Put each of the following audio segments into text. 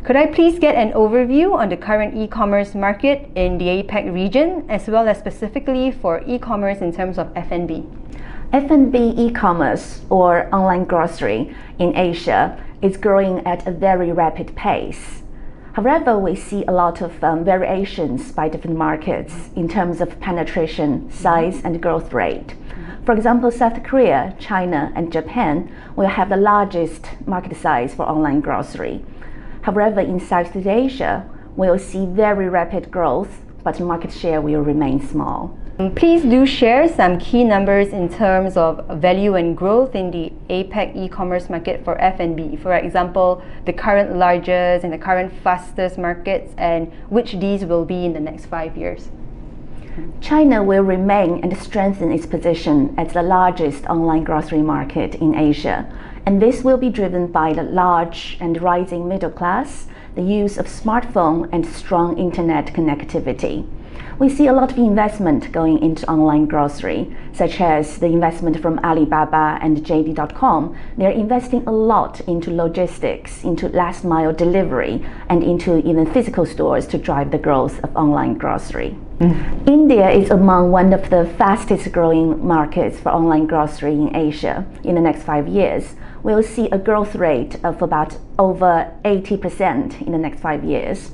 Could I please get an overview on the current e-commerce market in the APAC region, as well as specifically for e-commerce in terms of F&B? F&B e-commerce, or online grocery, in Asia is growing at a very rapid pace. However, we see a lot of variations by different markets in terms of penetration, size, and growth rate. For example, South Korea, China, and Japan will have the largest market size for online grocery. However, in Southeast Asia, we'll see very rapid growth, but market share will remain small. Please do share some key numbers in terms of value and growth in the APAC e-commerce market for F&B. For example, the current largest and the current fastest markets, and which these will be in the next 5 years. China will remain and strengthen its position as the largest online grocery market in Asia, and this will be driven by the large and rising middle class, the use of smartphone, and strong internet connectivity. We see a lot of investment going into online grocery, such as the investment from Alibaba and JD.com. They're investing a lot into logistics, into last mile delivery, and into even physical stores to drive the growth of online grocery. India is among one of the fastest growing markets for online grocery in Asia. In the next 5 years, we'll see a growth rate of about over 80% in the next 5 years.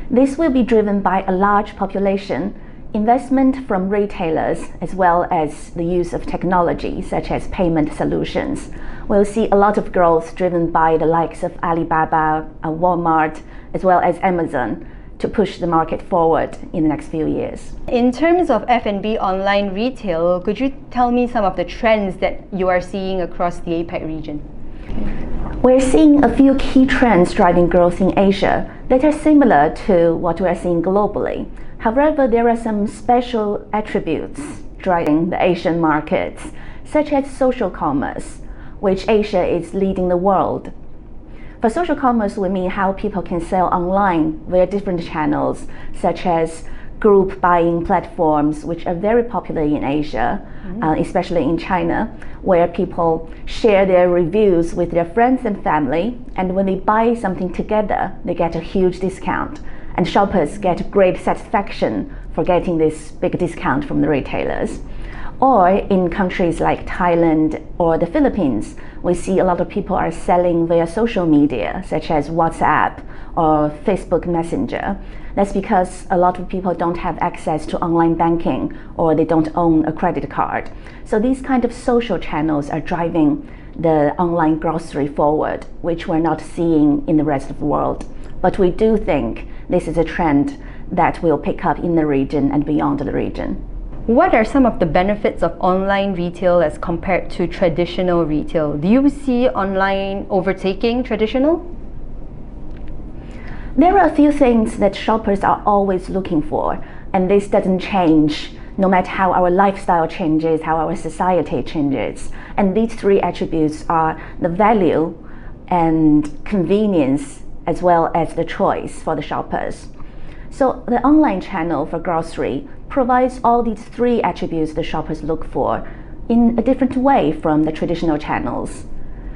This will be driven by a large population, investment from retailers, as well as the use of technology such as payment solutions. We'll see a lot of growth driven by the likes of Alibaba, Walmart, as well as Amazon, to push the market forward in the next few years. In terms of F&B online retail, could you tell me some of the trends that you are seeing across the APAC region? We're seeing a few key trends driving growth in Asia that are similar to what we are seeing globally. However, there are some special attributes driving the Asian markets, such as social commerce, which Asia is leading the world. For social commerce, we mean how people can sell online via different channels, such as group buying platforms, which are very popular in Asia, especially in China, where people share their reviews with their friends and family, and when they buy something together, they get a huge discount, and shoppers get great satisfaction for getting this big discount from the retailers. Or in countries like Thailand or the Philippines, we see a lot of people are selling via social media, such as WhatsApp or Facebook Messenger. That's because a lot of people don't have access to online banking, or they don't own a credit card. So these kind of social channels are driving the online grocery forward, which we're not seeing in the rest of the world. But we do think this is a trend that will pick up in the region and beyond the region. What are some of the benefits of online retail as compared to traditional retail? Do you see online overtaking traditional? There are a few things that shoppers are always looking for, and this doesn't change no matter how our lifestyle changes, how our society changes. And these three attributes are the value and convenience, as well as the choice for the shoppers. So the online channel for grocery provides all these three attributes the shoppers look for in a different way from the traditional channels.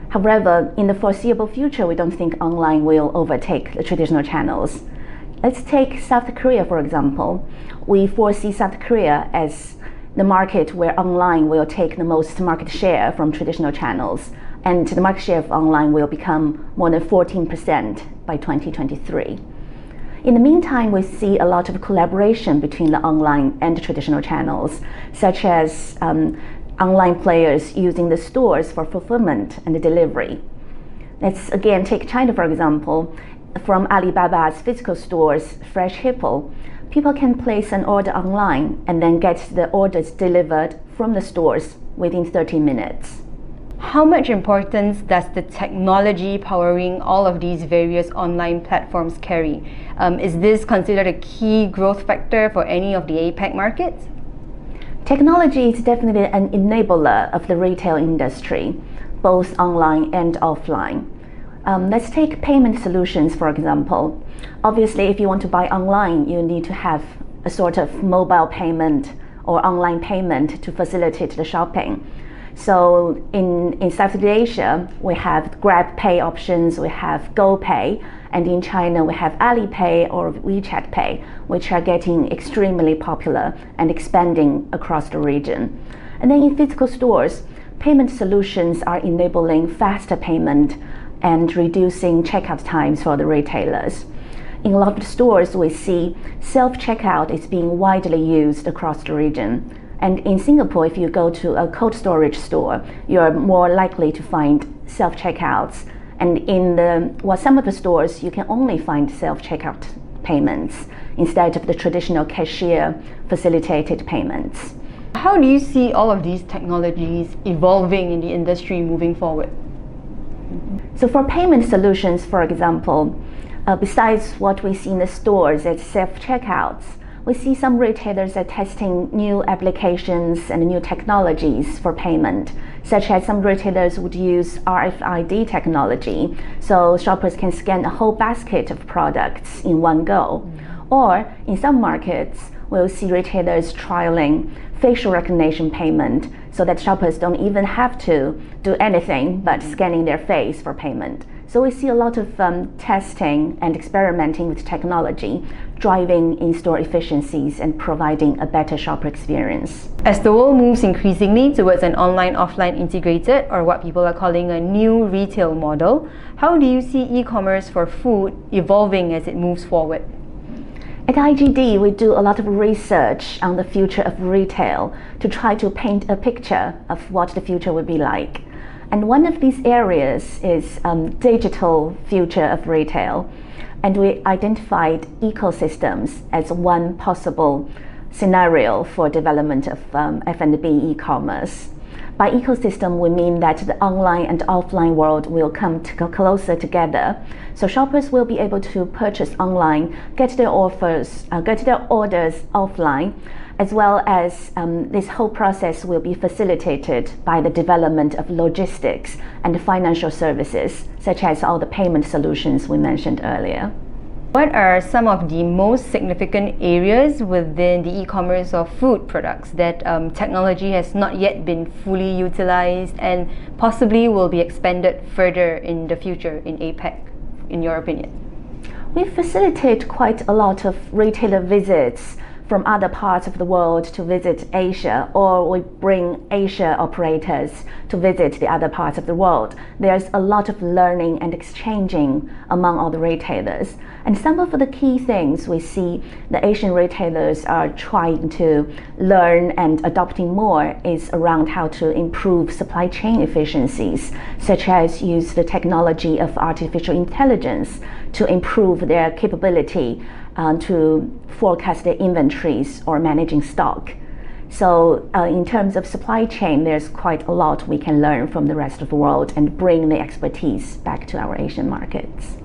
However, in the foreseeable future, we don't think online will overtake the traditional channels. Let's take South Korea, for example. We foresee South Korea as the market where online will take the most market share from traditional channels, and the market share of online will become more than 14% by 2023. In the meantime, we see a lot of collaboration between the online and the traditional channels, such as online players using the stores for fulfillment and delivery. Let's again take China, for example. From Alibaba's physical stores, Fresh Hippo, people can place an order online and then get the orders delivered from the stores within 30 minutes. How much importance does the technology powering all of these various online platforms carry? Is this considered a key growth factor for any of the APAC markets? Technology is definitely an enabler of the retail industry, both online and offline. Let's take payment solutions, for example. Obviously, if you want to buy online, you need to have a sort of mobile payment or online payment to facilitate the shopping. So in Southeast Asia, we have Grab Pay options, we have GoPay, and in China we have Alipay or WeChat Pay, which are getting extremely popular and expanding across the region. And then in physical stores, payment solutions are enabling faster payment and reducing checkout times for the retailers. In a lot of stores, we see self-checkout is being widely used across the region. And in Singapore, if you go to a cold storage store, you're more likely to find self-checkouts. And in some of the stores, you can only find self-checkout payments instead of the traditional cashier facilitated payments. How do you see all of these technologies evolving in the industry moving forward? So for payment solutions, for example, besides what we see in the stores as self-checkouts, we see some retailers are testing new applications and new technologies for payment, such as some retailers would use RFID technology, so shoppers can scan a whole basket of products in one go. Or in some markets, we'll see retailers trialing facial recognition payment so that shoppers don't even have to do anything but scanning their face for payment. So we see a lot of testing and experimenting with technology, driving in-store efficiencies and providing a better shopper experience. As the world moves increasingly towards an online-offline integrated, or what people are calling a new retail model, how do you see e-commerce for food evolving as it moves forward? At IGD, we do a lot of research on the future of retail to try to paint a picture of what the future will be like. And one of these areas is digital future of retail. And we identified ecosystems as one possible scenario for development of F&B e-commerce. By ecosystem, we mean that the online and offline world will come closer together. So shoppers will be able to purchase online, get their orders offline, as well as this whole process will be facilitated by the development of logistics and financial services, such as all the payment solutions we mentioned earlier. What are some of the most significant areas within the e-commerce of food products that technology has not yet been fully utilized and possibly will be expanded further in the future in APAC, in your opinion? We facilitate quite a lot of retailer visits from other parts of the world to visit Asia, or we bring Asia operators to visit the other parts of the world. There's a lot of learning and exchanging among all the retailers. And some of the key things we see the Asian retailers are trying to learn and adopting more is around how to improve supply chain efficiencies, such as use the technology of artificial intelligence to improve their capability to forecast their inventories or managing stock. So in terms of supply chain, there's quite a lot we can learn from the rest of the world and bring the expertise back to our Asian markets.